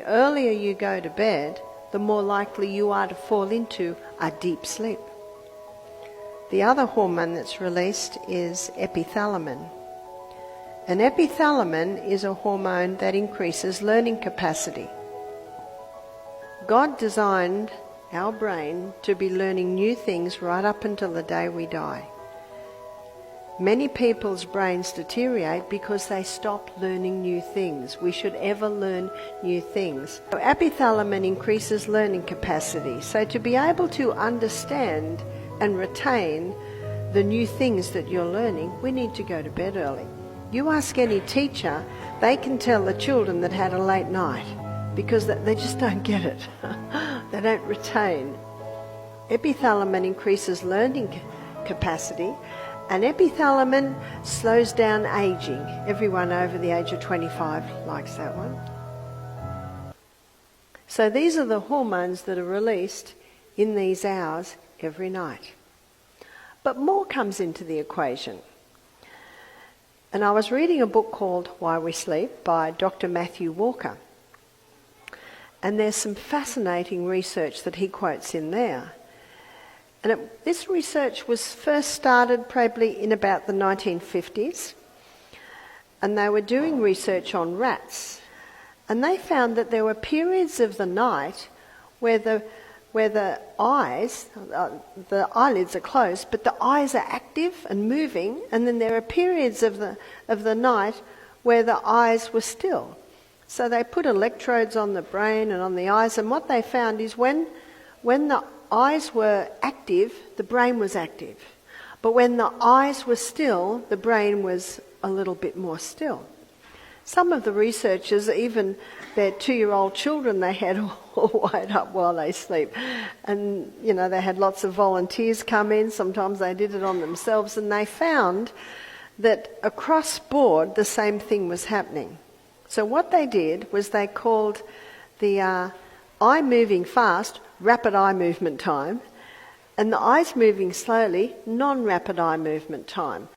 the earlier you go to bed, the more likely you are to fall into a deep sleep. The other hormone that's released is epithalamin. And epithalamin is a hormone that increases learning capacity. God designed our brain to be learning new things right up until the day we die. Many people's brains deteriorate because they stop learning new things. We should ever learn new things. So epithalamin increases learning capacity. So to be able to understand and retain the new things that you're learning, we need to go to bed early. You ask any teacher, they can tell the children that had a late night because they just don't get it. They don't retain. Epithalamin increases learning capacity, and epithalamin slows down aging. Everyone over the age of 25 likes that one. So these are the hormones that are released in these hours every night. But more comes into the equation. And I was reading a book called Why We Sleep by Dr. Matthew Walker. And there's some fascinating research that he quotes in there. And this research was first started probably in about the 1950s. And they were doing research on rats. And they found that there were periods of the night where the eyes, the eyelids are closed, but the eyes are active and moving. And then there are periods of the night where the eyes were still. So they put electrodes on the brain and on the eyes, and what they found is when the eyes were active, the brain was active. But when the eyes were still, the brain was a little bit more still. Some of the researchers, even their 2-year-old children, they had all wired up while they sleep. And, they had lots of volunteers come in. Sometimes they did it on themselves, and they found that across board the same thing was happening. So what they did was they called the eye moving fast rapid eye movement time, and the eyes moving slowly non-rapid eye movement time.